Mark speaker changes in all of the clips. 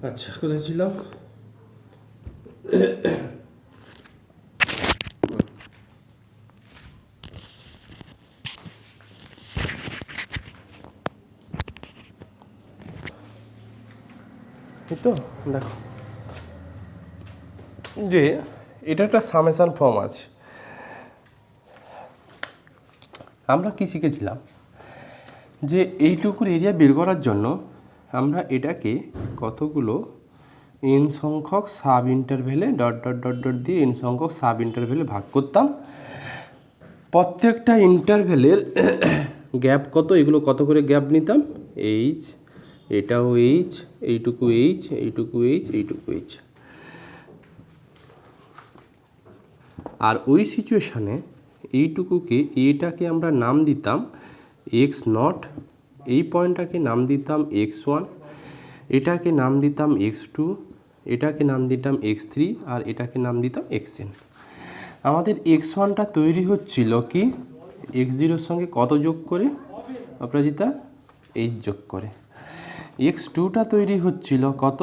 Speaker 1: আচ্ছা, কোথায় ছিলাম? এই তো দেখো যে এটা একটা সামেশন ফর্ম আছে। আমরা কি শিখেছিলাম যে এইটুকুর এরিয়া বের করার জন্য আমরা এটাকে কতগুলো এন সংখ্যক সাব ইন্টারভেলে ডট ডট ডট ডট দিয়ে এন সংখ্যক সাব ইন্টারভেলে ভাগ করতাম। প্রত্যেকটা ইন্টারভেলের গ্যাপ কত, এগুলো কত করে গ্যাপ নিতাম, এইচ, এটাও এইচ, এইটুকু এইচ, এইটুকু এইচ, এইটুকু এইচ। আর ওই সিচুয়েশানে এইটুকুকে এটাকে আমরা নাম দিতাম এক্স নট, এই পয়েন্টটাকে নাম দিতাম এক্স ওয়ান, এটাকে নাম দিতাম এক্স টু, এটাকে নাম দিতাম এক্স থ্রি, আর এটাকে নাম দিতাম এক্স এন। আমাদের এক্স ওয়ানটা তৈরি হচ্ছিল কি এক্স জিরোর সঙ্গে কত যোগ করে অপরাজিতা, এইচ যোগ করে। এক্স টুটা তৈরি হচ্ছিল কত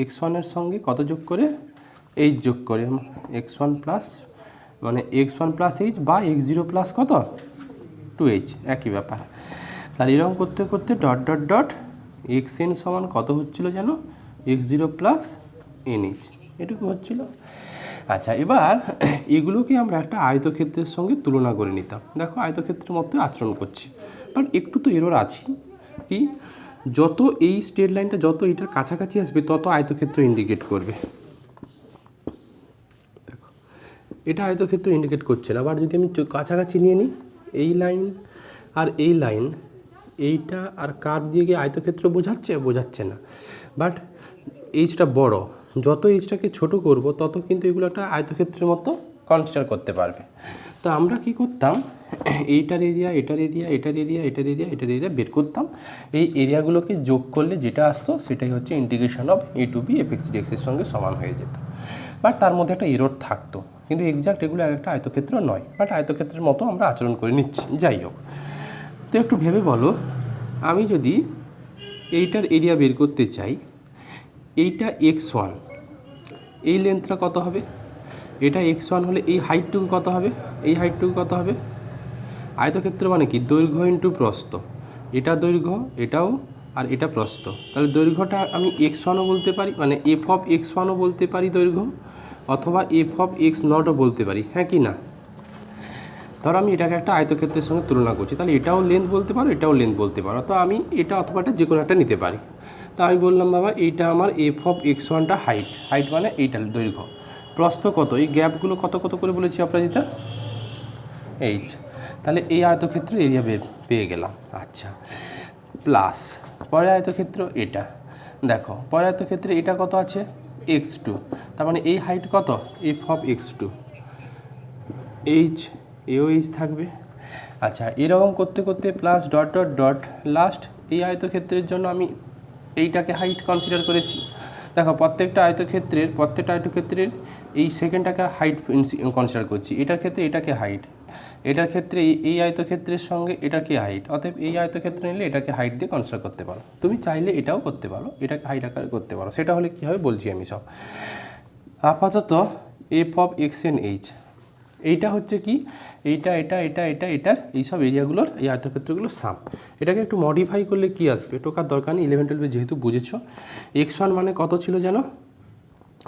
Speaker 1: এক্স ওয়ানের সঙ্গে কত যোগ করে, এইচ যোগ করে। এক্স ওয়ান প্লাস মানে এক্স ওয়ান প্লাস এইচ বা এক্স জিরো প্লাস কত টু এইচ, একই ব্যাপার। তাহলে এরকম করতে করতে dot dot dot x N সমান কত হচ্ছিল যেন x zero plus n H, এটুকু হচ্ছিল। আচ্ছা, এবার এগুলোকে আমরা একটা আয়তক্ষেত্রের সঙ্গে তুলনা করে নিতাম। দেখো আয়তক্ষেত্রের মতো আচরণ করছি, বাট একটু তো এরর আছে। কি, যত এই স্ট্রেট লাইনটা যত এটার কাছাকাছি আসবে তত আয়তক্ষেত্র ইন্ডিকেট করবে। দেখো এটা আয়তক্ষেত্র ইন্ডিকেট করছে না, বাট যদি আমি কাছাকাছি নিয়ে নিই এই লাইন আর এই লাইন, এইটা আর কার্ভ দিয়ে গিয়ে আয়তক্ষেত্র বোঝাচ্ছে না। বাট এইচটা বড়, যত এইচটাকে ছোট করব তত কিন্তু এগুলো একটা আয়তক্ষেত্রের মতো কনসিডার করতে পারবে। তো আমরা কি করতাম, এইটার এরিয়া, এটার এরিয়া, এটার এরিয়া, এটার এরিয়া, এটার এরিয়া বের করতাম। এই এরিয়াগুলোকে যোগ করলে যেটা আসতো সেটাই হচ্ছে integration of a to b f x d এক্সের সঙ্গে সমান হয়ে যেত। বাট তার মধ্যে একটা এরর থাকতো, কিন্তু এক্সাক্ট এগুলো একটা আয়তক্ষেত্র নয়, বাট আয়তক্ষেত্রের মতো আমরা আচরণ করে নিচ্ছি। যাই হোক, তো একটু ভেবে বলো, আমি যদি এইটার এরিয়া বের করতে চাই, এইটা এক্স ওয়ান, এই লেন্থটা কত হবে, এটা এক্স ওয়ান হলে এই হাইটটুকু কত হবে, এই হাইটটুকু কত হবে। আয়তক্ষেত্র মানে কি দৈর্ঘ্য ইন্টু প্রস্থ, এটা দৈর্ঘ্য, এটাও, আর এটা প্রস্থ। তাহলে দৈর্ঘ্যটা আমি এক্স ওয়ানও বলতে পারি, মানে এফ অফ এক্স ওয়ানও বলতে পারি দৈর্ঘ্য, অথবা এফ অফ এক্স নটও বলতে পারি, হ্যাঁ কি না। ধরো আমি এটাকে একটা আয়তক্ষেত্রের সঙ্গে তুলনা করছি, তাহলে এটাও লেন্থ বলতে পারো, এটাও লেন্থ বলতে পারো। তো আমি এটা অথবা এটা যে কোনো একটা নিতে পারি। তো আমি বললাম বাবা এইটা আমার এফ অফ এক্স ওয়ানটা হাইট, হাইট মানে এইটা দৈর্ঘ্য, প্রস্থ কত, এই গ্যাপগুলো কত কত করে বলেছি অপরাজিতা, এইচ। তাহলে এই আয়তক্ষেত্র এরিয়া পেয়ে গেলাম। আচ্ছা, প্লাস পরের আয়তক্ষেত্র এটা, দেখো পরের আয়তক্ষেত্রে এটা কত আছে এক্স টু, তার মানে এই হাইট কত f of x two, h, এও এইচ থাকবে। আচ্ছা, এরকম করতে করতে plus dot dot dot last এই আয়তক্ষেত্রের জন্য আমি এইটাকে হাইট কনসিডার করেছি। দেখো প্রত্যেকটা আয়তক্ষেত্রের এই সেকেন্ডটাকে হাইট কনসিডার করছি। এটার ক্ষেত্রে এটাকে হাইট, এটার ক্ষেত্রে এই আয়তক্ষেত্রের সঙ্গে এটাকে হাইট, অতএব এই আয়তক্ষেত্রে নিলে এটাকে হাইট দিয়ে কনসিডার করতে পারো। তুমি চাইলে এটাও করতে পারো, এটাকে হাইট আকারে করতে পারো। সেটা হলে কী হবে বলছি আমি সব। আপাতত F of x N H, এইটা হচ্ছে কি এইটা এটা এটা এটা এটার এইসব এরিয়াগুলোর এই আয়তক্ষেত্রগুলোর সাম। এটাকে একটু মডিফাই করলে কি আসবে, টোকার দরকার নেই, 11-12 যেহেতু বুঝেছো। এক্স ওয়ান মানে কত ছিল যেন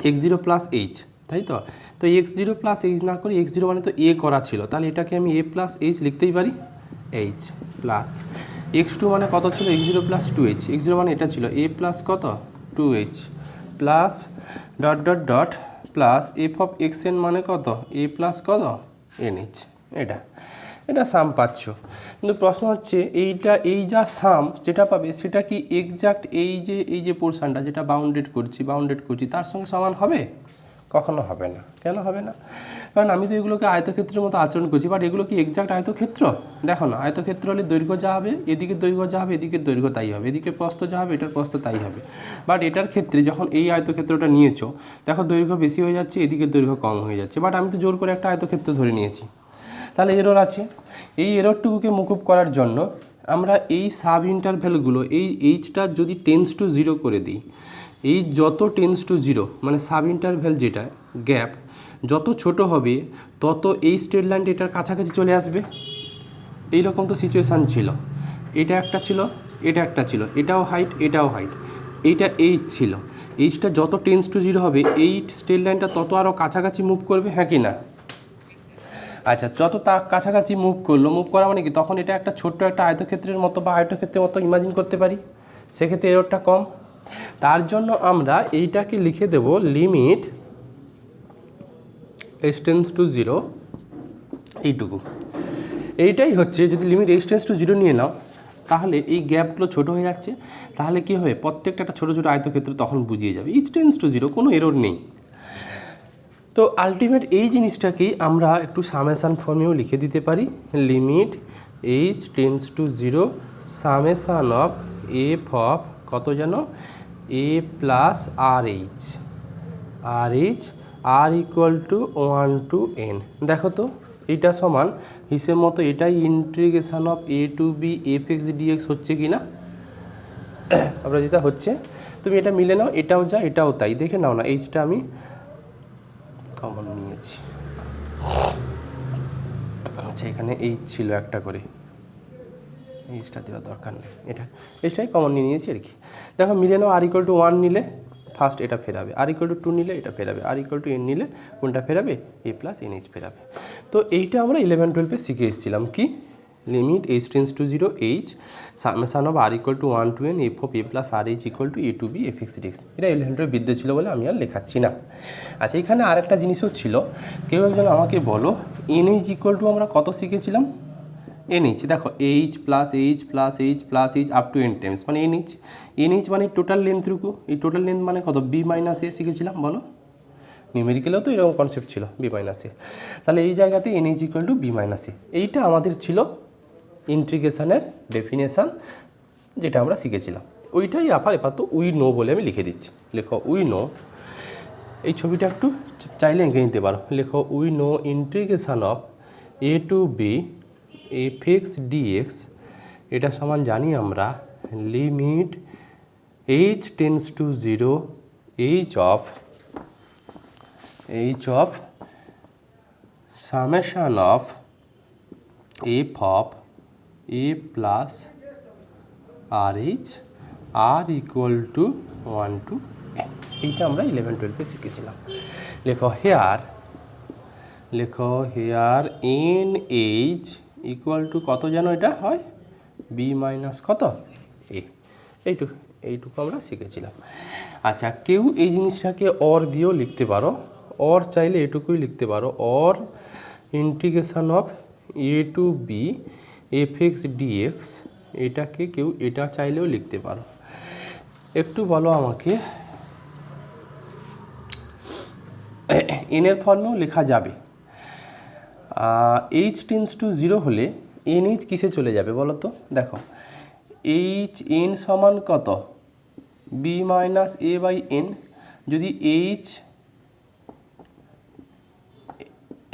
Speaker 1: এক্স জিরো প্লাস এইচ, তাই তো। তো এক্স জিরো প্লাস এইচ না করে এক্স জিরো মানে তো এ করা ছিল, তাহলে এটাকে আমি এ প্লাস এইচ লিখতেই পারি, এইচ প্লাস এক্স টু মানে কত ছিল x zero plus two h, x zero মানে এটা ছিল এ প্লাস কত two h, plus dot dot dot plus f of x n মানে কত এ প্লাস কত এন এইচ। এটা সাম পাচ্ছ, কিন্তু প্রশ্ন হচ্ছে এইটা এই যা সাম যেটা পাবে সেটা কি এক্সাক্ট এই যে পোর্শনটা যেটা বাউন্ডেড করছি তার সঙ্গে সমান হবে? কখনো হবে না। কেন হবে না? কারণ আমি তো এগুলোকে আয়তক্ষেত্রের মতো আচরণ করছি, বাট এগুলো কি এক্সাক্ট আয়তক্ষেত্র? দেখো না, আয়তক্ষেত্র হলে দৈর্ঘ্য যা হবে এদিকে দৈর্ঘ্য যা হবে এদিকে দৈর্ঘ্য তাই হবে, এদিকে প্রস্থ যা হবে এটার প্রস্থ তাই হবে। বাট এটার ক্ষেত্রে যখন এই আয়তক্ষেত্রটা নিয়েছো, দেখো দৈর্ঘ্য বেশি হয়ে যাচ্ছে, এদিকে দৈর্ঘ্য কম হয়ে যাচ্ছে, বাট আমি তো জোর করে একটা আয়তক্ষেত্র ধরে নিয়েছি। তাহলে এরর আছে। এই এররটুকুকে মুকুব করার জন্য আমরা এই সাব ইন্টারভ্যালগুলো এই এইচটা যদি টেন্স টু 0 করে দিই, এই যত টেন্স টু জিরো মানে সাব ইন্টারভ্যাল যেটা গ্যাপ যত ছোট হবে তত এই স্ট্রেট লাইনটা এটার কাছাকাছি চলে আসবে। এই রকম তো সিচুয়েশান ছিল, এটা একটা ছিল, এটা একটা ছিল, এটাও হাইট, এটাও হাইট, এইটা এইচ ছিল। এইচটা যত টেন্স টু জিরো হবে এই স্ট্রেট লাইনটা তত আরও কাছাকাছি মুভ করবে, হ্যাঁ কি না? আচ্ছা, যত তার কাছাকাছি মুভ করলো, মুভ করা মানে কি, তখন এটা একটা ছোট্ট একটা আয়তক্ষেত্রের মতো বা আয়তক্ষেত্রের মতো ইমাজিন করতে পারি, সেক্ষেত্রে এরটা কম। তার জন্য আমরা এইটাকে লিখে দেব limit h tends to zero, এইটুকু। এইটাই হচ্ছে, যদি limit h tends to zero নিয়ে নাও তাহলে এই গ্যাপগুলো ছোট হয়ে যাচ্ছে, তাহলে কী হবে, প্রত্যেকটা একটা ছোটো ছোটো আয়তক্ষেত্র তখন বুঝিয়ে যাবে, h টেন্স টু জিরো, কোনো এরর নেই। তো আলটিমেট এই জিনিসটাকেই আমরা একটু সামেশান ফর্মেও লিখে দিতে পারি, limit h tends to zero summation of f of কত যেন a plus r h, r equal to 1 to n। দেখো তো এইটা সমান হিসেব মতো এটাই integration of a to b f x dx হচ্ছে কি না? আমরা যেটা হচ্ছে, তুমি এটা মিলে নাও, এটাও যা এটাও তাই, দেখে নাও না। এইচটা আমি কমন নিয়েছি, আচ্ছা এখানে এইচ ছিল একটা করে, এইচটা দেওয়ার দরকার নেই, এইটাই কমন নিয়েছি আর কি। দেখো মিলে নাও, আর ইকুয়াল টু 1 নিলে ফার্স্ট এটা ফেরাবে, আর ইকুয়াল টু 2 নিলে এটা ফেরাবে, আর ইকুয়াল টু n নিলে কোনটা ফেরাবে, a প্লাস এন এইচ ফেরাবে। তো এইটা আমরা 11-12 শিখে এসেছিলাম কি, limit h tends to zero h summation of R equal to 1 to n F of a plus r h equal to a to b f x dx. এটা 11-12 বিদ্যে ছিল বলে আমি আর লেখাচ্ছি না। আচ্ছা, এখানে আরেকটা জিনিসও ছিল, কেউ একজন আমাকে বলো এন এইচ ইকুয়াল টু আমরা কত শিখেছিলাম, NH, দেখো H plus H plus H plus H up to n Times মানে NH মানে টোটাল লেন্থটুকু, এই টোটাল লেন্থ মানে কত, বি মাইনাস এ শিখেছিলাম, বলো নিউমেরিক্যালেও তো এরকম কনসেপ্ট ছিল, বি মাইনাস এ। তাহলে এই জায়গাতে NH equal to B minus a, এইটা আমাদের ছিল ইন্টিগ্রেশনের ডেফিনেশান যেটা আমরা শিখেছিলাম, ওইটাই আপাতত উই নো বলে আমি লিখে দিচ্ছি। লেখো উই নো, এই ছবিটা একটু চাইলে এঁকে নিতে পারো, লেখো we know integration of a to b f x dx, এটা সমান জানি আমরা limit h tends to zero h of summation of f of A plus r h r equal to 1 to n। এইটা আমরা 11-12 শিখেছিলাম। লেখো here n H equal to কত যেন এটা হয়, বি মাইনাস কত এ, এইটুকু আমরা শিখেছিলাম। আচ্ছা, কেউ এই জিনিসটাকে অর দিয়েও লিখতে পারো, অর চাইলে এটুকুই লিখতে পারো, or integration of a to b f x dx, এটাকে কেউ এটা চাইলেও লিখতে পারো। একটু বলো আমাকে, এনের ফর্মেও লেখা যাবে, এইচ টেন্স টু জিরো হলে এন এইচ কিসে চলে যাবে বলো তো, দেখো এইচ এন সমান কত, B minus A by N, যদি এইচ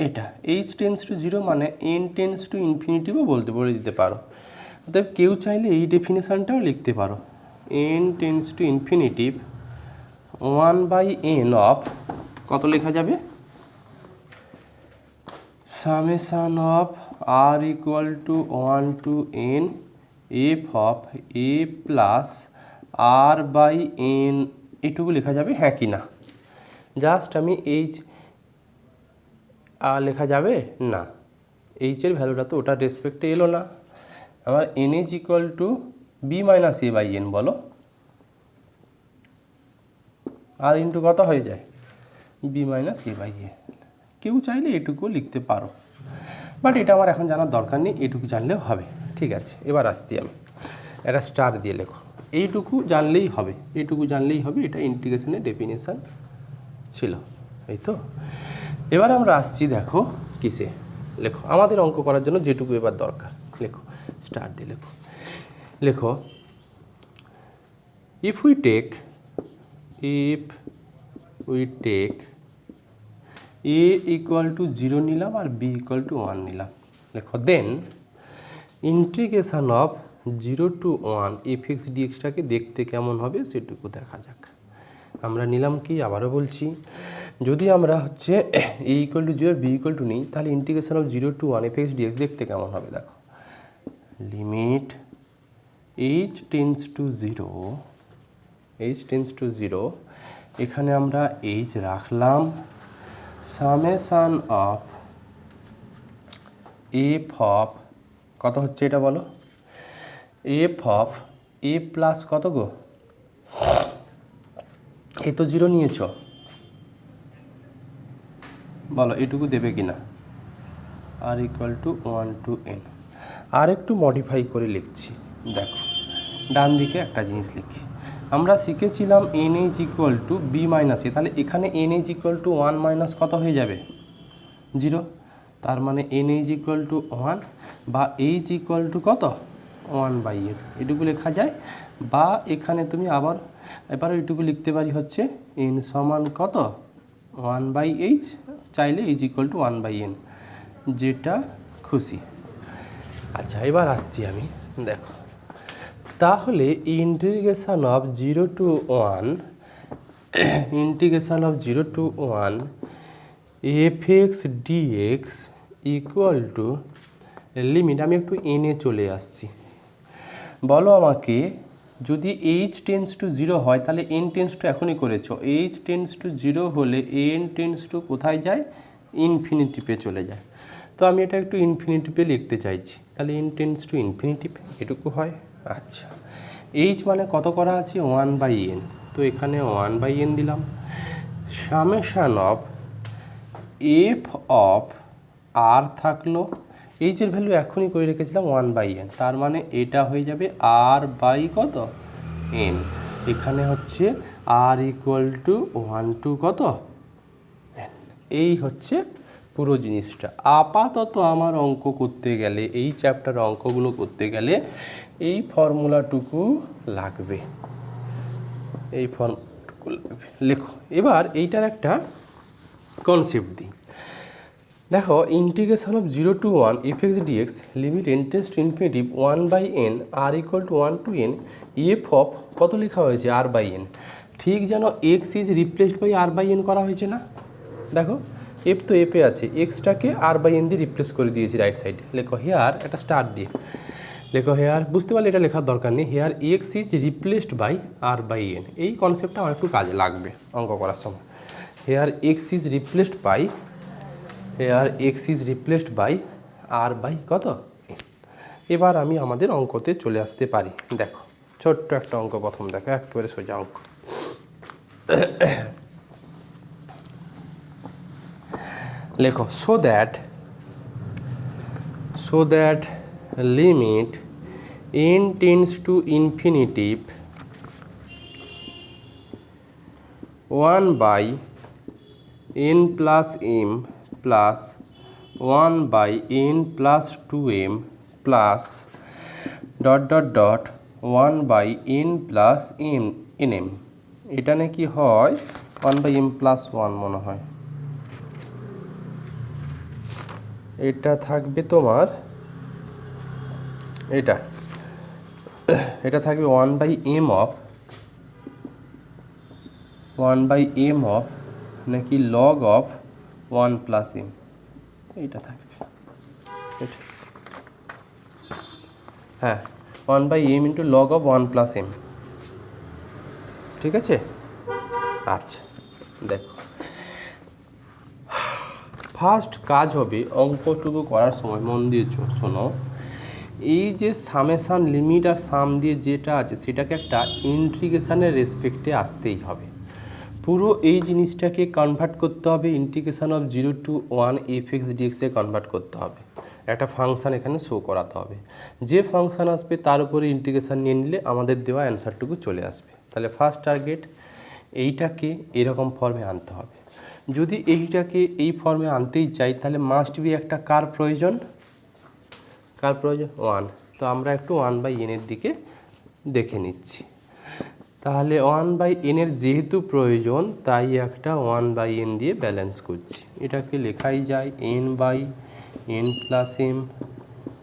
Speaker 1: এটা এইচ টেন্স টু জিরো মানে এন টেন্স টু ইনফিনিটিভও বলে দিতে পারো। অতএব কেউ চাইলে এই ডেফিনেশানটাও লিখতে পারো, N tends to infinitive 1/n of কত লেখা যাবে, summation of R equal to 1 to n F of A plus R by N, এটুকু লেখা যাবে, হ্যাঁ কি না? জাস্ট আমি এইচ আর লেখা যাবে না, এইচের ভ্যালুটা তো ওটার রেসপেক্টে এলো না, আমার N H equal to B minus A by N, বলো আর ইন্টু কত হয়ে যায়, B minus A by A. কেউ চাইলে এটুকুও লিখতে পারো, বাট এটা আমার এখন জানার দরকার নেই, এটুকু জানলেও হবে। ঠিক আছে, এবার আসছি আমি, একটা স্টার দিয়ে লেখো, এইটুকু জানলেই হবে, এটা ইন্টিগ্রেশনের ডেফিনেশান ছিল, এই তো। এবার আমরা আসছি, দেখো কিসে, লেখো আমাদের অঙ্ক করার জন্য যেটুকু এবার দরকার, লেখো স্টার দিয়ে লেখো if we take a equal to 0 নিলাম আর বি ইকুয়াল টু 1 নিলাম, লেখো then integration of 0 to 1 f x ডিএক্সটাকে দেখতে কেমন হবে সেটুকু দেখা যাক। আমরা নিলাম কি, আবারও বলছি, যদি আমরা হচ্ছে a equal to 0 b equal to নিই, তাহলে integration of 0 to 1 f(x) dx দেখতে কেমন হবে দেখো। লিমিট h টেন্স টু 0, এখানে আমরা h রাখলাম, সামেশান অফ f অফ কত হচ্ছে এটা বলো, f অফ a প্লাস কত গো, এই তো 0 নিয়েছ, বলো এটুকু দেবে কিনা, আর ইকুয়াল টু 1 to n। আর একটু মডিফাই করে লিখছি, দেখো ডান দিকে একটা জিনিস লিখি, আমরা শিখেছিলাম nh equal to B minus a, তাহলে এখানে nh ইকুয়াল টু 1 মাইনাস কত হয়ে যাবে 0, তার মানে nh ইকুয়াল টু 1 বা h ইকুয়াল টু কত 1/n, এটুকু লেখা যায়। বা এখানে তুমি এবারও এটুকু লিখতে পারি হচ্ছে n সমান কত 1/h, চাইলে h ইকুয়াল টু 1/n, যেটা খুশি। আচ্ছা এবার আসছি আমি, দেখো তাহলে integration of 0 to 1 f(x) dx equal to limit, আমি একটু এনে চলে আসছি, বলো আমাকে যদি h টেন্স টু 0 হয় তাহলে n টেন্স টু, এখনই করেছো, h টেন্স টু 0 হলে n টেন্স টু কোথায় যায়, ইনফিনিটিভে চলে যায়। তো আমি এটা একটু ইনফিনিটিভে লিখতে চাইছি, তাহলে n টেন্স টু ইনফিনিটিভ এটুকু হয়। আচ্ছা h মানে কত করা আছে 1/n, তো এখানে 1/n দিলাম, summation of f of r থাকলো, h এর ভ্যালু এখনই করে রেখেছিলাম 1/n, তার মানে এটা হয়ে যাবে r বাই কত n, এখানে হচ্ছে r ইকুয়াল টু 1 to কত n, এই হচ্ছে পুরো জিনিসটা। আপাতত আমার অঙ্ক করতে গেলে, এই চ্যাপ্টার অঙ্কগুলো করতে গেলে এই ফর্মুলাটুকু লাগবে, এই ফর্মুলাটুকু লাগবে, লেখো। এবার এইটার একটা কনসেপ্ট দিই, দেখো integration of 0 to 1 f(x) dx limit n tends to infinitive 1/n r equal to 1 to n f of কত লেখা হয়েছে r/n, ঠিক যেন x is replaced by r/n করা হয়েছে না, দেখো f তো f এ আছে, এক্সটাকে r/n দিয়ে রিপ্লেস করে দিয়েছি রাইট সাইডে, লেখো হেয়ার একটা স্টার দিয়ে লেখো, হেয়ার বুঝতে পারলে এটা লেখার দরকার নেই, here x is replaced by r/n, এই কনসেপ্টটা আমার একটু কাজে লাগবে অঙ্ক করার সময়। Here x is replaced by r by কত n। এবার আমি আমাদের অঙ্কতে চলে আসতে পারি, দেখো ছোট্ট একটা অঙ্ক, প্রথম দেখো একেবারে সোজা অঙ্ক, লেখো so that limit n tends to infinitive 1/n plus m plus 1/n plus 2m plus ... 1/n plus nm, এটা নাকি হয় 1/m প্লাস 1 মনে হয়, এটা থাকবে তোমার, এটা থাকবে 1/m অফ নাকি লগ অফ 1 প্লাস m, এইটা থাকবে, হ্যাঁ 1/m into log of 1 plus m, ঠিক আছে। আচ্ছা দেখো ফার্স্ট কাজ হবে অঙ্কটুকু করার সময়, মন দিয়ে শোনো, এই যে সামেশান লিমিট আর সাম দিয়ে যেটা আছে সেটাকে একটা ইন্টিগ্রেশনের রেসপেক্টে আসতেই হবে, পুরো এই জিনিসটাকে কনভার্ট করতে হবে, integration of 0 to 1 f(x) dx A convert করতে হবে, একটা ফাংশান এখানে শো করাতে হবে, যে ফাংশান আসবে তার উপরে ইন্টিগ্রেশন নিয়ে নিলে আমাদের দেওয়া অ্যান্সারটুকু চলে আসবে। তাহলে ফার্স্ট টার্গেট এইটাকে এরকম ফর্মে আনতে হবে, যদি এইটাকে এই ফর্মে আনতেই চাই তাহলে মাস্ট বি একটা কার প্রয়োজন 1, তো আমরা একটু 1/n এর দিকে দেখে নিচ্ছি, তাহলে 1/n এর যেহেতু প্রয়োজন তাই একটা 1/n দিয়ে ব্যালেন্স করছি, এটাকে লেখাই যায় n/n plus m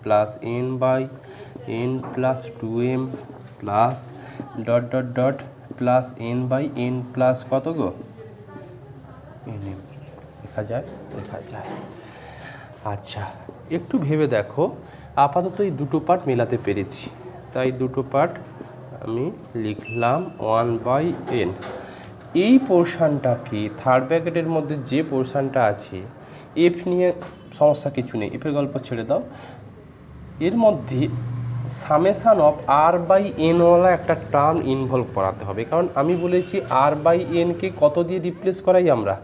Speaker 1: plus n/n plus 2m plus ... plus N by N plus কত গো এন এম লেখা যায়। আচ্ছা, একটু ভেবে দেখো, আপাতত এই দুটো পার্ট মেলাতে পেরেছি, তাই দুটো পার্ট আমি লিখলাম 1/n। এই পোর্শানটাকে থার্ড ব্র্যাকেটের মধ্যে যে পোর্শানটা আছে, এফ নিয়ে সমস্যা কিছু নেই, এফের গল্প ছেড়ে দাও। এর মধ্যে সামেশান অফ r/n-ওয়ালা একটা টার্ম ইনভলভ করাতে হবে, কারণ আমি বলেছি r/n-কে কত দিয়ে রিপ্লেস করাই আমরা,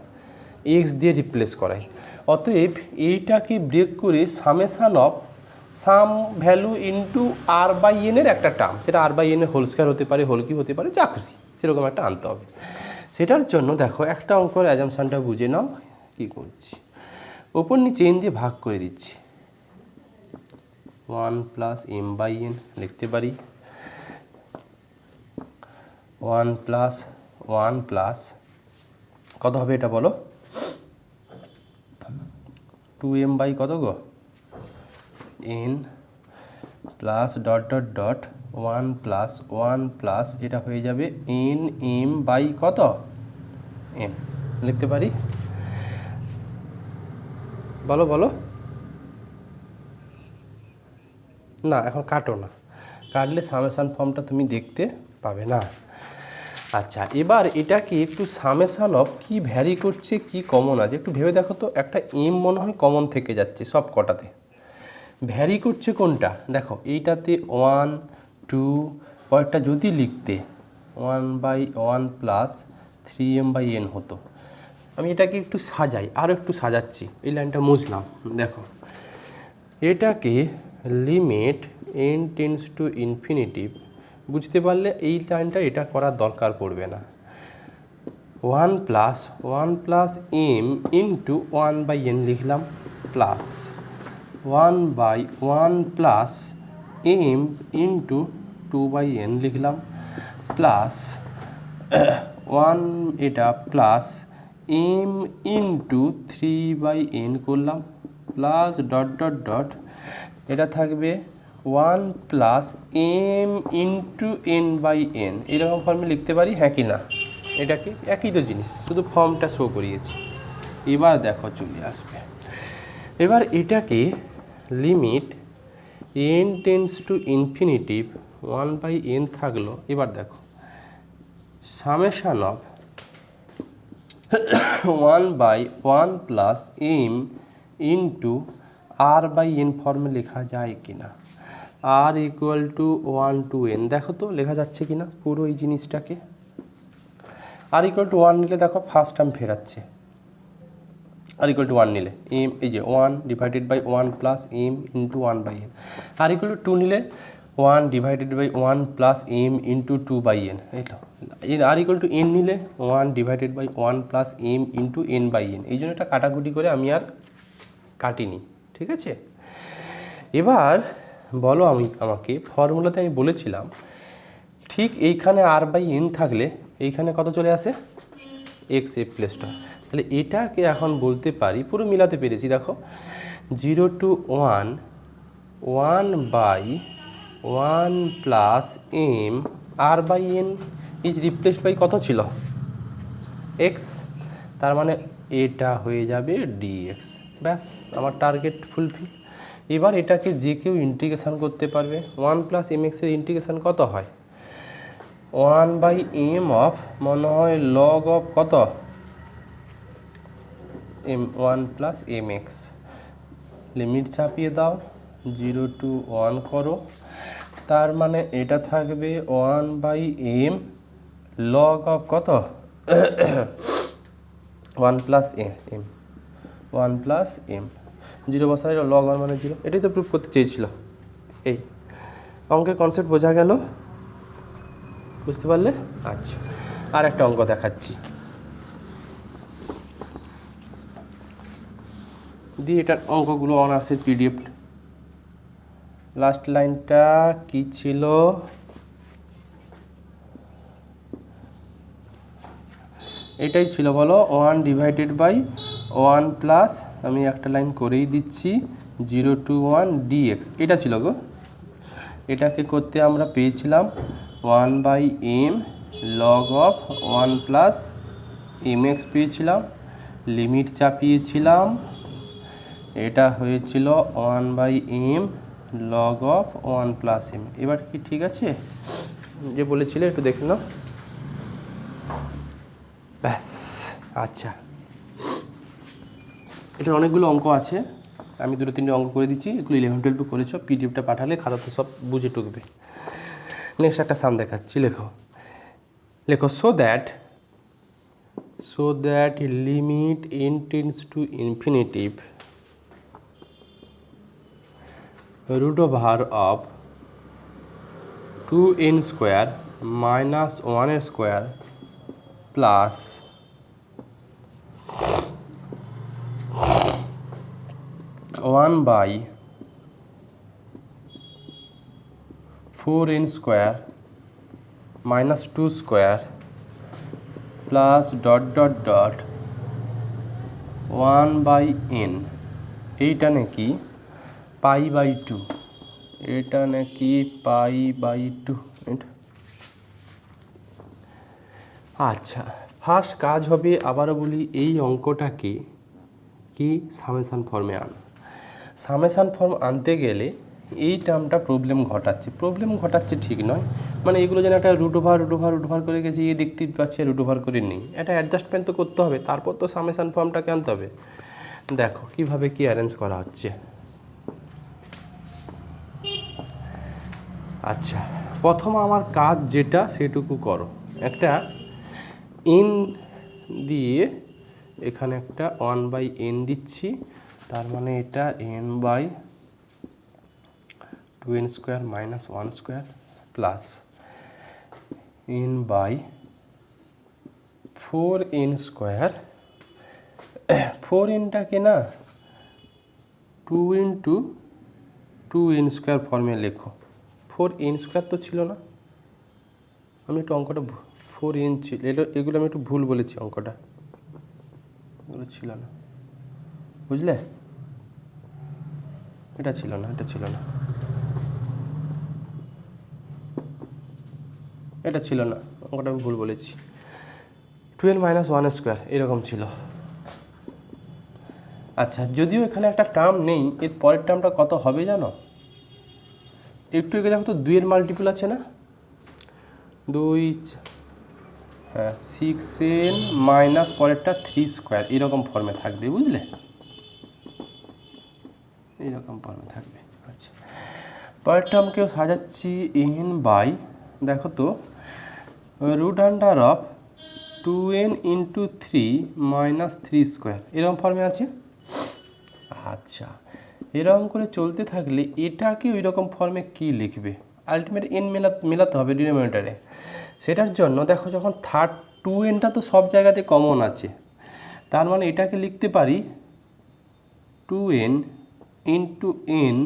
Speaker 1: এক্স দিয়ে রিপ্লেস করাই। অতএব এইটাকে ব্রেক করে summation of sum value into r/n-এর একটা টার্ম, সেটা r/n-এর হোল স্কয়ার হতে পারে, হোল কিউব হতে পারে, যা খুশি সেরকম একটা আনতে হবে। সেটার জন্য দেখো একটা অঙ্কের অ্যাজাম্পশনটা বুঝে নাও কী করছি। ওপর নিচে n দিয়ে ভাগ করে দিচ্ছি, 1 প্লাস m/n লিখতে পারি, 1 প্লাস কত হবে এটা বলো, 2m বাই কত গো n plus dot dot dot 1 plus এটা হয়ে যাবে n m বাই কত n লিখতে পারি, বলো না এখন কাটো না, কাটলে সামেশান ফর্মটা তুমি দেখতে পাবে না। আচ্ছা, এবার এটাকে একটু সামেশান অফ কি ভ্যারি করছে, কি কমন আছে একটু ভেবে দেখো তো। একটা এম মনে হয় কমন থেকে যাচ্ছে সব কটাতে, ভ্যারি করছে কোনটা দেখো, এইটাতে 1 2 পরেরটা যদি লিখতে 1/1 প্লাস 3m/n হতো। আমি এটাকে একটু সাজাই, আরও একটু সাজাচ্ছি, এই লাইনটা মুছলাম। দেখো এটাকে limit n tends to infinitive, বুঝতে পারলে এই লাইনটা এটা করার দরকার পড়বে না। 1 প্লাস m ইন্টু 1/n লিখলাম, plus 1/1 plus m into 2/n লিখলাম, প্লাস 1 এটা প্লাস m ইন্টু 3/n করলাম, প্লাস ডট ডট ডট এটা থাকবে 1 প্লাস m ইন্টু n/n। এরকম ফর্মে লিখতে পারি, হ্যাঁ কি না? এটাকে একই তো জিনিস, শুধু ফর্মটা শো করিয়েছি। এবার দেখো চলে আসবে, এবার এটাকে limit n tends to infinitive 1/n থাকলো। এবার দেখো summation of 1/1 plus m into r/n ফর্মে লেখা যায় কিনা, r equal to 1 to n, দেখো তো লেখা যাচ্ছে কিনা পুরো এই জিনিসটাকে। r ইকুয়াল টু 1 নিলে দেখো ফার্স্ট টার্ম ফেরাচ্ছে, r ইকুয়াল টু 1 নিলে m এই যে 1 divided by 1 plus m into 1/n, r equal to 2 নিলে 1 divided by 1 plus m into 2/n, এই তো। r ইকুয়াল টু n নিলে 1 divided by 1 plus m into n/n। এই জন্য এটা কাটাকুটি করে আমি আর কাটিনি, ঠিক আছে। এবার বলো আমাকে ফর্মুলাতে আমি বলেছিলাম ঠিক এইখানে r/n থাকলে এইখানে কত চলে আসে, এক্স এ প্লেসটা। তাহলে এটাকে এখন বলতে পারি, পুরো মিলাতে পেরেছি দেখো, 0 to 1 1/1 plus m r/n is replaced by কত ছিল, এক্স, তার মানে এটা হয়ে যাবে dx। ব্যাস আমার টার্গেট ফুলফিল। এবার এটাকে যে কেউ ইন্টিগ্রেশন করতে পারবে। 1 প্লাস mx এর ইন্টিগ্রেশন কত হয়, 1/m অফ মনে হয় লগ অফ কত m1 প্লাস mx, লিমিট চাপিয়ে দাও 0 to 1 করো, তার মানে এটা থাকবে 1/m লগ অফ কত 1 প্লাস m 1 প্লাস m, 0 বসালে লগ 1 মানে 0। এটাই তো প্রুফ করতে চেয়েছিল। এই অঙ্কের কনসেপ্ট বোঝা গেল, বুঝতে পারলে? আচ্ছা, আর একটা অঙ্ক দেখাচ্ছি, দিয়ে এটার অঙ্কগুলো অনার্সের পিডিএফ। লাস্ট লাইনটা কি ছিল, এটাই ছিল বলো, 1 ডিভাইডেড বাই 1 প্লাস, আমি একটা লাইন করেই দিচ্ছি, 0 to 1 dx, এটা ছিল গো। এটাকে করতে আমরা পেয়েছিলাম 1/m log of 1 plus M X পেয়েছিলাম, লিমিট চাপিয়েছিলাম, এটা হয়েছিল 1/m log of 1 plus M. এবার কি ঠিক আছে যে বলেছিলে একটু দেখে নাও। ব্যাস। আচ্ছা, এটার অনেকগুলো অঙ্ক আছে, আমি 2-3টে অঙ্ক করে দিচ্ছি, এগুলো 11-12 করেছো, পিডিএফটা পাঠালে খাতাতে সব বুঝে টুকবে। নেক্সট একটা সাম দেখাচ্ছি, লেখো so that limit n tends to infinitive root over of 2n square minus 1 square plus 1/4n square minus 2 square plus dot 1/n, এইটা নাকি π/2, এটা নাকি π/2। আচ্ছা, ফার্স্ট কাজ হবে, আবারও বলি, এই অঙ্কটাকে কি সামেশান ফর্মে আন। সামেশান ফর্ম আনতে গেলে এই টার্মটা প্রবলেম ঘটাচ্ছে ঠিক নয়, মানে এগুলো যেন একটা রুট ওভার করে গেছে, এই দেখতে পাচ্ছি রুট ওভার করে নেই, এটা অ্যাডজাস্টমেন্ট তো করতে হবে, তারপর তো সামেশান ফর্মটাকে আনতে হবে। দেখো কিভাবে কি অ্যারেঞ্জ করা হচ্ছে। আচ্ছা, প্রথম আমার কাজ যেটা সেটুকু করো, একটা n দিয়ে এখানে একটা 1/n দিচ্ছি, তার মানে এটা n/2n square minus 1 square plus n/4n square. 4nটাকে না 2 × 2n স্কোয়ার ফর্মে লেখো। 4n স্কোয়ার তো ছিল না, আমি একটু অঙ্কটা 4n ছিল, এগুলো আমি একটু ভুল বলেছি, অঙ্কটা এগুলো ছিল না, বুঝলে, এটা ছিল না, এটা ছিল না, অঙ্কটা আমি ভুল বলেছি। 12 - 1 স্কোয়ার এরকম ছিল। আচ্ছা, যদিও এখানে একটা টার্ম নেই, এর পরের টার্মটা কত হবে জানো? একটু এগিয়ে দেখো তো, 2-এর মাল্টিপল আছে না, 2, হ্যাঁ 6n মাইনাস পরেরটা 3 স্কোয়ার, এরকম ফর্মে থাকবে, বুঝলে, এইরকম ফর্মে থাকবে। আচ্ছা, পরের টার্মকেও সাজাচ্ছি n/, দেখো তো, √(of 2n × 3 - 3 স্কোয়ার), এরকম ফর্মে আছে। আচ্ছা, এরকম করে চলতে থাকলে এটাকে ওই রকম ফর্মে কি লিখবে? আলটিমেট n মেলাতে হবে ডিনোমিনেটরে। সেটার জন্য দেখো, যখন 2nটা তো সব জায়গাতে কমন আছে, তার মানে এটাকে লিখতে পারি 2n × n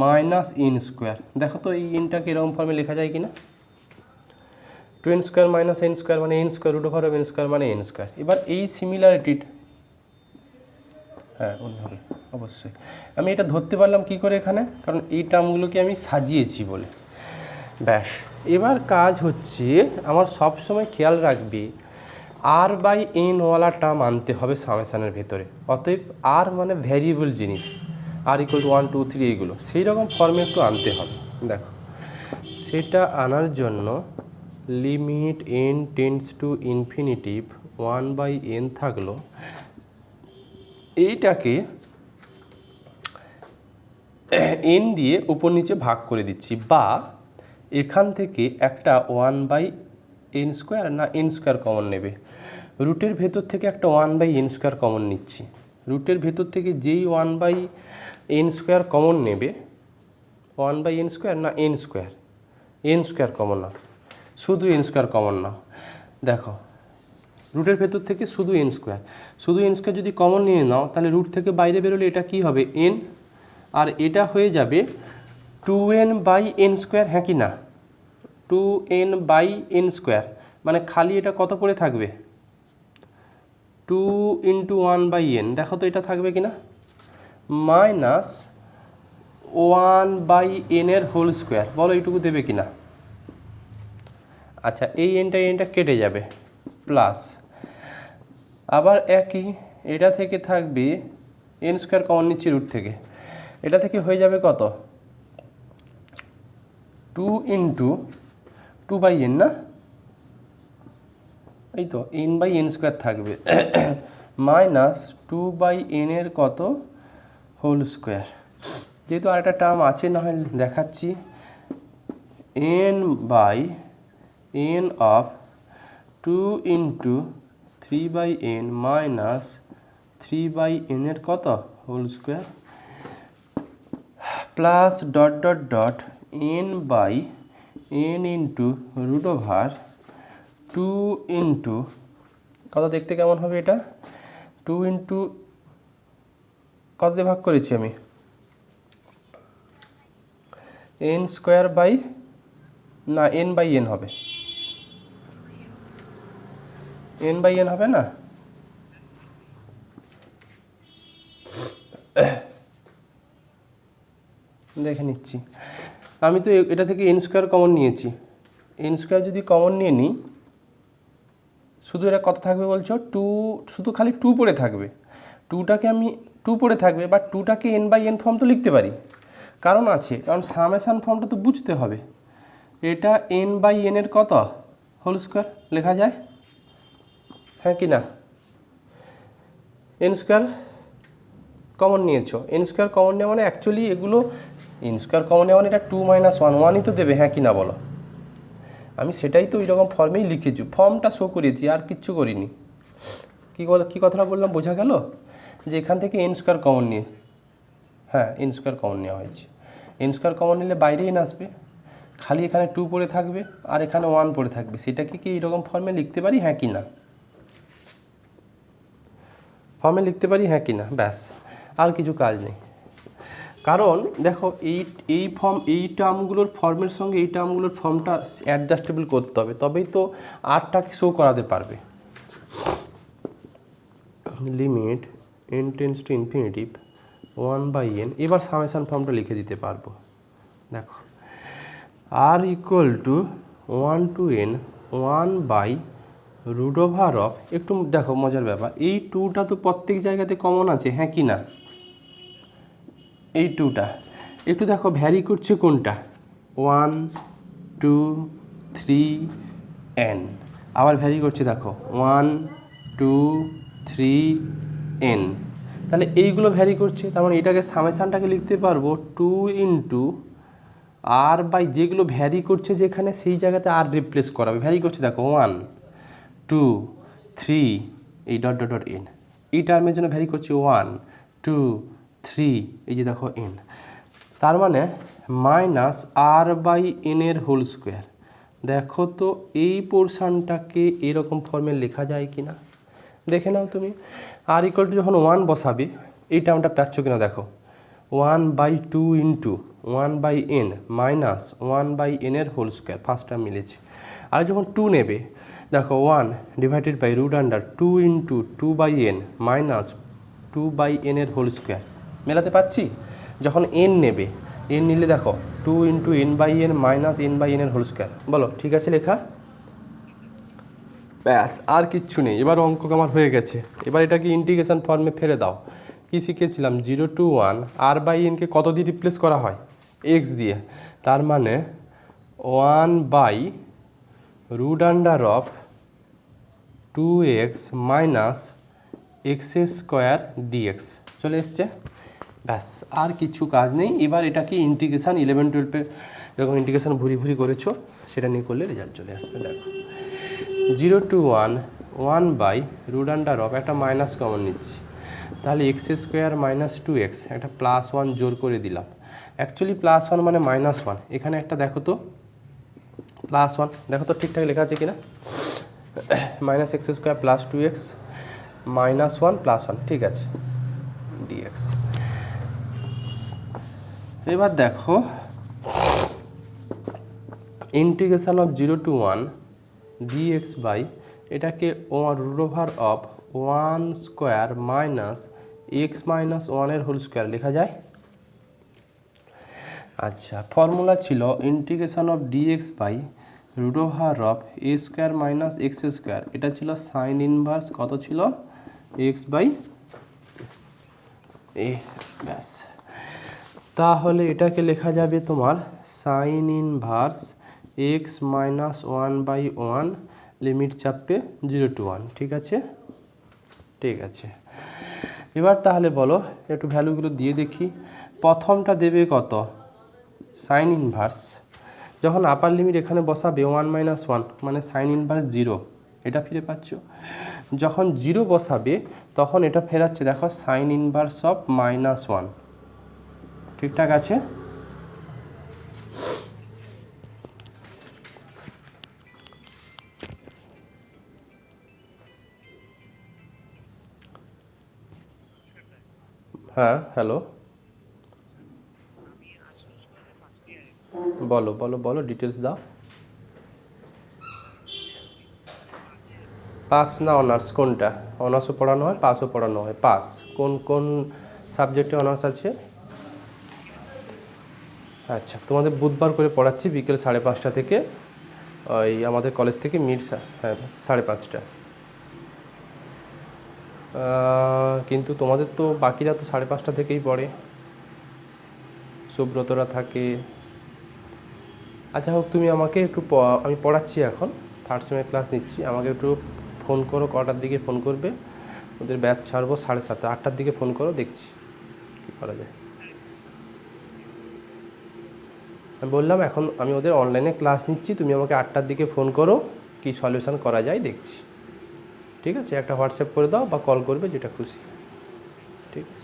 Speaker 1: minus n square. দেখো তো এই nটাকে এরকম ফর্মে লেখা যায় কি না? 2n square minus n square মানে n স্কোয়ার, √(n স্কোয়ার মানে n স্কোয়ার। এবার এই সিমিলারিটির, হ্যাঁ অন্যভাবে অবশ্যই আমি এটা ধরতে পারলাম কি করে এখানে, কারণ এই টার্মগুলোকে আমি সাজিয়েছি বলে। ব্যাস, এবার কাজ হচ্ছে আমার সবসময় খেয়াল রাখবে r/n ওয়ালা টার্ম আনতে হবে সামেশানের ভেতরে। অতএব r মানে ভ্যারিয়েবল জিনিস, r = 1, 2, 3 এইগুলো সেই রকম ফর্মে একটু আনতে হবে। দেখো, সেটা আনার জন্য limit n tends to infinitive 1/n থাকলো, এইটাকে n দিয়ে উপর নিচে ভাগ করে দিচ্ছি, বা এখান থেকে একটা 1/n স্কোয়ার না n স্কোয়ার কমন নেবে, রুটের ভেতর থেকে একটা 1/n স্কোয়ার কমন নিচ্ছি। রুটের ভেতর থেকে যেই 1/n স্কোয়ার কমন নেবে, 1/n স্কোয়ার না n square, n square common না, শুধু n স্কোয়ার কমন নাও। দেখো, রুটের ভেতর থেকে শুধু n স্কোয়ার, যদি কমন নিয়ে নাও, তাহলে রুট থেকে বাইরে বেরোলে এটা কি হবে? n, আর এটা হয়ে যাবে 2n/n স্কোয়ার, হ্যাঁ কি না? 2n/n স্কোয়ার মানে খালি এটা কত পড়ে থাকবে? 2 × 1/n, দেখো তো এটা থাকবে কি না, মাইনাস 1/n এর হোল স্কোয়ার, বলো এইটুকু দেবে কি না? আচ্ছা এই এনটা কেটে যাবে প্লাস, আবার একই এটা থেকে থাকবে এন স্কোয়ার কমন নিচ্ছি রুট থেকে, এটা থেকে হয়ে যাবে কত 2 ইন্টু 2/n না, এই তো n/n স্কোয়ার থাকবে মাইনাস 2/n এর কত হোল স্কোয়ার, যেহেতু আরেকটা টার্ম আছে না হয় দেখাচ্ছি, n/n of 2 into 3/n minus 3/n এর কত whole square plus dot dot dot n/n into root over 2 into কত দেখতে কেমন হবে এটা 2 ইন্টু কত দিয়ে ভাগ করেছি আমি n স্কোয়ার বাই না n/n হবে, n/n হবে না, দেখে নিচ্ছি আমি তো এটা থেকে n স্কোয়ার কমন নিয়েছি, n স্কোয়ার যদি কমন নিয়ে নিই শুধু এটা কত থাকবে বলছো 2, শুধু খালি 2 পড়ে থাকবে, 2টাকে আমি 2 পড়ে থাকবে, বাট 2টাকে n/n ফর্ম তো লিখতে পারি, কারণ আছে, কারণ সামেশান ফর্মটা তো বুঝতে হবে, এটা n/n এর কত হোল স্কোয়ার লেখা যায়, হ্যাঁ কি না, n স্কোয়ার কমন নিয়েছো, n স্কোয়ার কমন নেওয়া মানে অ্যাকচুয়ালি এগুলো n স্কোয়ার কমন নেওয়া মানে এটা 2 - 1 1ই তো দেবে, হ্যাঁ কি না বলো, আমি সেটাই তো এইরকম ফর্মেই লিখেছি, ফর্মটা শো করিয়েছি আর কিচ্ছু করিনি, কী কথাটা বললাম বোঝা গেল, যে এখান থেকে n স্কোয়ার কমন নিয়ে, হ্যাঁ n স্কোয়ার কমন নেওয়া হয়েছে, n স্কোয়ার কমন নিলে বাইরে n আসবে, খালি এখানে 2 পড়ে থাকবে আর এখানে 1 পড়ে থাকবে, সেটাকে কি এইরকম ফর্মে লিখতে পারি, হ্যাঁ কি না, ফর্মে লিখতে পারি, হ্যাঁ কি না, ব্যাস আর কিছু কাজ নেই, কারণ দেখো এই টার্মগুলোর ফর্মের সঙ্গে এই টার্মগুলোর ফর্মটা অ্যাডজাস্টেবল করতে হবে, তবেই তো আরটাকে শো করাতে পারবে, limit n tends to infinitive 1/n, এবার সামেশান ফর্মটা লিখে দিতে পারবো, দেখো r equal to 1 to n 1/রুট ওভার অফ, একটু দেখো মজার ব্যাপার, এই 2টা তো প্রত্যেক জায়গাতে কমন আছে, হ্যাঁ কি না, এই 2টা একটু দেখো ভ্যারি করছে কোনটা 1 2 3 n, আবার ভ্যারি করছে দেখো 1 2 3 n, তাহলে এইগুলো ভ্যারি করছে, তার মানে এটাকে সামেশানটাকে লিখতে পারবো 2 ইন্টু আর বাই যেগুলো ভ্যারি করছে যেখানে সেই জায়গাতে আর রিপ্লেস করাবে, ভ্যারি করছে দেখো 1 2 3 এই ডট ডট ডট n, এই টার্মের জন্য ভ্যারি করছে 1 2 3 এই যে দেখো n, তার মানে মাইনাস r/n এর হোল স্কোয়ার, দেখো তো এই পোর্শনটাকে এরকম ফর্মে লেখা যায় কি না দেখে নাও তুমি, আর ইকুয়াল টু যখন 1 বসাবে এই টার্মটা পাচ্ছ কিনা দেখো 1/2 ইন্টু 1/n মাইনাস 1/n এর হোল স্কোয়ার, ফার্স্ট টার্ম মিলেছে, আর যখন 2 নেবে দেখো 1 divided by root under 2 into 2/n minus 2/n এর হোল স্কোয়ার, মেলাতে পাচ্ছি, যখন n নেবে n নিলে দেখো 2 ইন্টু n/n মাইনাস n/n এর হোল স্কোয়ার, বলো ঠিক আছে লেখা, ব্যাস আর কিচ্ছু নেই, এবার অঙ্ক আমার হয়ে গেছে, এবার এটাকে ইন্টিগ্রেশন ফর্মে ফেলে দাও, কি শিখেছিলাম 0 to 1 r/n-কে কত দিয়ে রিপ্লেস করা হয় x দিয়ে, তার মানে 1/রুট under of 2x minus x square dx চলে এসছে, ব্যাস আর কিছু কাজ নেই, এবার এটাকে ইন্টিগ্রেশন 11 12 এরকম ইন্টিগ্রেশন ভুরি ভুরি করেছো সেটা নিয়ে করলে রেজাল্ট চলে আসবে, দেখো 0 to 1 1/রুট আন্ডার অফ, একটা মাইনাস কমন নিচ্ছি, তাহলে x স্কোয়ার মাইনাস 2x, একটা +1 জোর করে দিলাম, অ্যাকচুয়ালি +1 মানে -1, এখানে একটা দেখো তো +1, দেখো তো ঠিকঠাক লেখা আছে কিনা, minus x square plus 2x -1 +1, ঠিক আছে dx, এবার দেখো integration of 0 to 1 dx by এটাকে root over of 1 square minus x minus 1 এর হোল স্কোয়ার লেখা যায়, আচ্ছা ফর্মুলা ছিল integration of dx by root over of a square minus x square, এটা ছিল সাইন ইনভার্স কত ছিল, এক্স বাই এ, ব্যাস। তাহলে এটাকে লেখা যাবে তোমার sine inverse x minus 1/1 limit চাপবে 0 to 1। ঠিক আছে, ঠিক আছে। এবার তাহলে বলো একটু ভ্যালুগুলো দিয়ে দেখি। প্রথমটা দেবে কত, সাইন ইনভার্স, যখন আপার লিমিট এখানে বসাবে 1 - 1 মানে সাইন ইনভার্স 0, এটা ফিরে পাচ্ছ। যখন 0 বসাবে তখন এটা ফেরাচ্ছে দেখো সাইন ইনভার্স অফ -1। ঠিকঠাক আছে। হ্যাঁ, হ্যালো, বলো বলো বলো, ডিটেলস দাও। পাস না অনার্স, কোনটা? অনার্সও পড়ানো হয়, পাসও পড়ানো হয়। পাস কোন কোন সাবজেক্টে অনার্স আছে? আচ্ছা, তোমাদের বুধবার করে পড়াচ্ছি বিকেল 5:30 থেকে, ওই আমাদের কলেজ থেকে হ্যাঁ 5:30। কিন্তু তোমাদের তো বাকিরা তো 5:30 থেকেই পড়ে, সুব্রতরা থাকে। আচ্ছা হোক, তুমি আমাকে একটু আমি পড়াচ্ছি এখন, থার্ড সেমের ক্লাস নিচ্ছি, আমাকে একটু ফোন করো, কটার দিকে ফোন করবে? ওদের ব্যাচ ছাড়বো 7:30, 8টার দিকে ফোন করো, দেখছি কী করা যায়। আমি বললাম এখন আমি ওদের অনলাইনে ক্লাস নিচ্ছি, তুমি আমাকে 8টার দিকে ফোন করো, কি সলিউশন করা যায় দেখছি। ঠিক আছে, একটা হোয়াটসঅ্যাপ করে দাও বা কল করবে, যেটা খুশি। ঠিক আছে।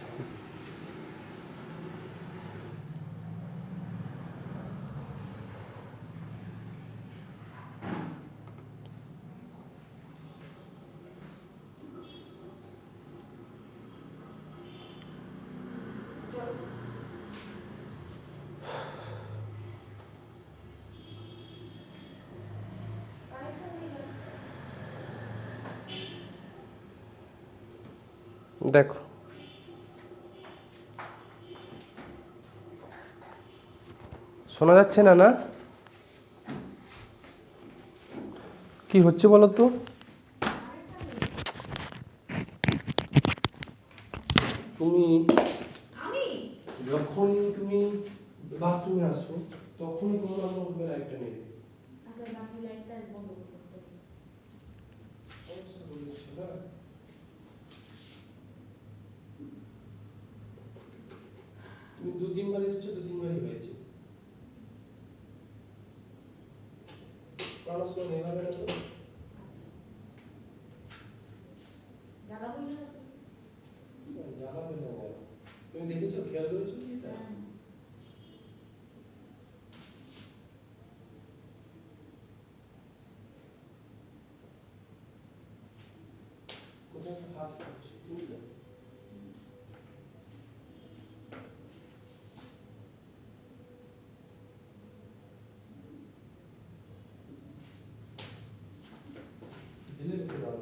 Speaker 1: দেখো শোনা যাচ্ছে না? না কি হচ্ছে বলো তো? তুমি যখনই তুমি বাথরুমে আসো তখনই কোনো না কোনো ভাবে লাইটটা নেবে। তুমি 2-3 বার এসেছো, 2-3বারই হয়েছে। মানুষ এভাবে না তো জ্বালাবে না। তুমি দেখেছো, খেয়াল করেছো কি এটা? কোথাও একটা হাত পড়ছে, বুঝলে? ঢেলে দিতে পারো।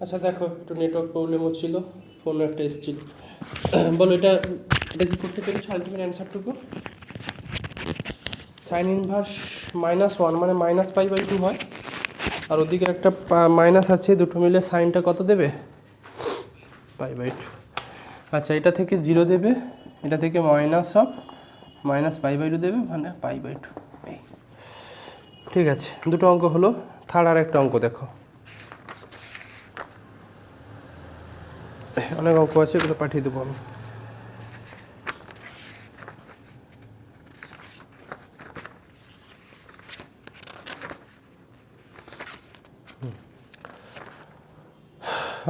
Speaker 1: আচ্ছা দেখো, একটু নেটওয়ার্ক প্রবলেম হচ্ছিল, ফোন একটা এসেছিল। বলো এটা কি করতে পেরেছো আলটিমেট অ্যান্সারটুকু? সাইন ইনভার্স -1 মানে -π/2 হয়, আর ওদিকে একটা মাইনাস আছে, দুটো মিলে সাইনটা কত দেবে? π/2। আচ্ছা, এটা থেকে 0 দেবে, এটা থেকে -π/2 দেবে, মানে π/2। এই ঠিক আছে, দুটো অঙ্ক হলো। থার্ড আর একটা অঙ্ক দেখো, অনেক অঙ্ক আছে, এগুলো পাঠিয়ে দেবো আমি।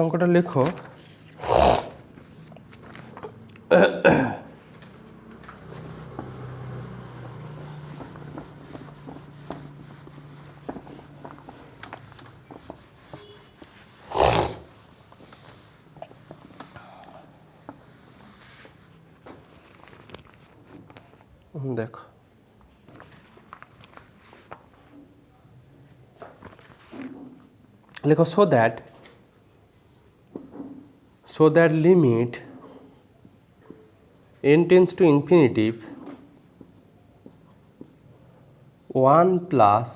Speaker 1: অঙ্কটা লেখো। দেখো, লেখো so that limit n tends to infinity 1 plus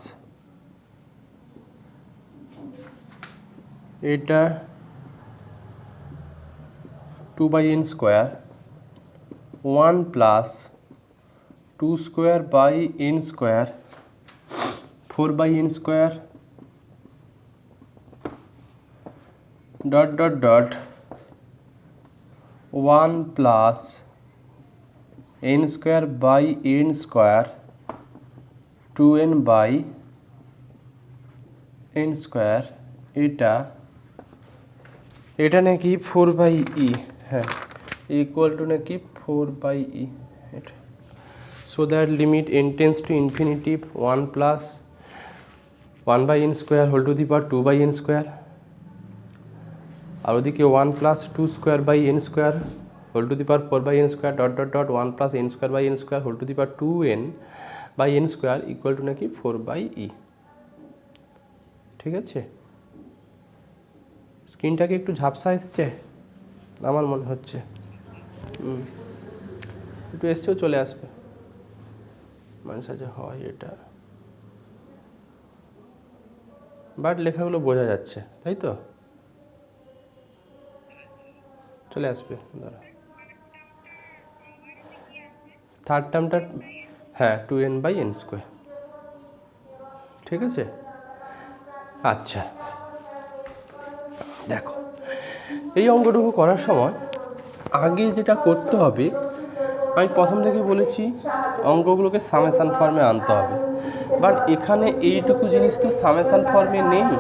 Speaker 1: এটা 2/n square 1 plus 2 square by n square 4/n square dot 1 plus n square by n square 2n by n square, এটা নাকি 4/e, হ্যাঁ, ইকুয়াল টু নাকি 4/e। এটা so that limit n tends to infinity 1 plus 1/n square whole to the power 2/n square, আর ওদিকে 1 plus 2 square by n square whole to the power 4/n square dot 1 plus n square by n square whole to the power 2n by n square equal to নাকি 4/e। ঠিক আছে, স্ক্রিনটাকে একটু ঝাপসা এসছে আমার মনে হচ্ছে, একটু এসছেও চলে আসবে, মানে সাজে হয় এটা, বাট লেখাগুলো বোঝা যাচ্ছে, তাই তো? চলে আসবে, দাঁড়া। থার্ড টার্মটা হ্যাঁ 2n বাই n স্কোয়ার, ঠিক আছে। আচ্ছা দেখো, এই অঙ্কটুকু করার সময় আগে যেটা করতে হবে, আমি প্রথম থেকে বলেছি অঙ্কগুলোকে সামেশান ফর্মে আনতে হবে, বাট এখানে এইটুকু জিনিস তো সামেশান ফর্মে নেই,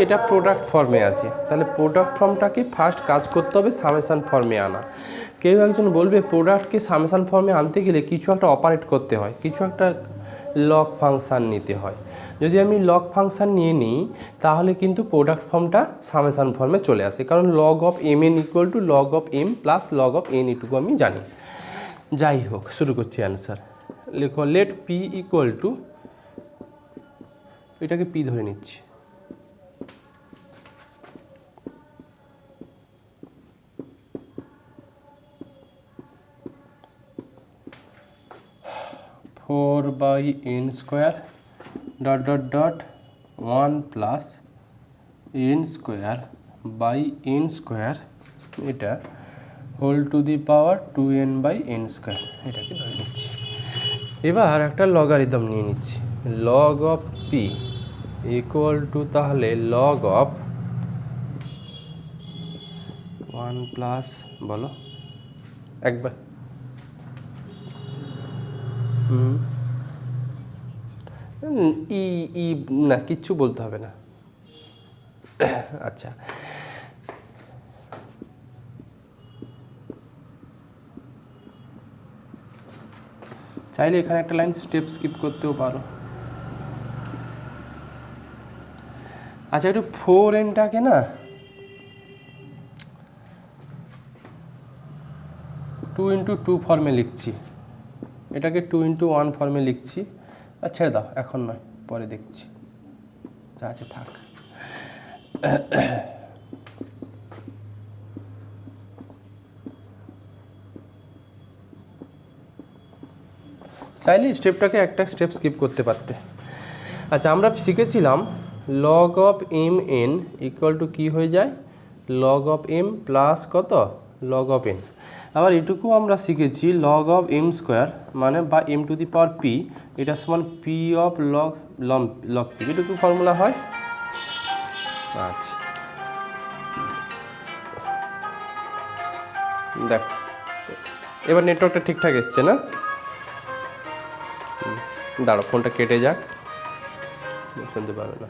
Speaker 1: এটা প্রোডাক্ট ফর্মে আছে, তাহলে প্রোডাক্ট ফর্মটাকে ফার্স্ট কাজ করতে হবে সামেশান ফর্মে আনা। কেউ একজন বলবে প্রোডাক্টকে সামেশান ফর্মে আনতে গেলে কিছু একটা অপারেট করতে হয়, কিছু একটা লগ ফাংশান নিতে হয়। যদি আমি লগ ফাংশান নিয়ে নিই তাহলে কিন্তু প্রোডাক্ট ফর্মটা সামেশান ফর্মে চলে আসে, কারণ log of m n equal to log of m plus log of n, এটুকু আমি জানি। যাই হোক, শুরু করছি অ্যান্সার। লেখো লেট পি ইকুয়াল টু, এটাকে পি ধরে নিচ্ছি, four by n square dot 1 plus n square by n square, এটা whole to the power 2n by n square, এটাকে ধরে নিচ্ছি। এবার একটা লগারিদম নিয়ে নিচ্ছি, log of p equal to তাহলে লগ অফ 1 প্লাস, বলো একবার, ই না, কিচ্ছু বলতে হবে না। আচ্ছা, চাইলে এখানে একটা লাইন স্টেপ স্কিপ করতেও পারো। আচ্ছা, একটু 4nটাকে না 2 × 2 ফর্মে লিখছি, এটাকে 2 × 1 ফর্মে লিখছি। আর ছেড়ে দাও, এখন নয়, পরে দেখছি, যা আছে থাক। চাইলে স্টেপটাকে একটা স্টেপ স্কিপ করতে পারতে। আচ্ছা, আমরা শিখেছিলাম log of m n equal to কী হয়ে যায়, লগ অফ এম প্লাস কত, লগ অফ এন। আবার এটুকু আমরা শিখেছি লগ অফ এম স্কোয়ার মানে বা M to the power P, এটা সমান P of log log P, এটুকু ফর্মুলা হয়। আচ্ছা দেখো এবার নেটওয়ার্কটা ঠিকঠাক এসছে না? দাঁড়ো ফোনটা কেটে যাক, শুনতে পারবে না।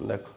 Speaker 1: দেখো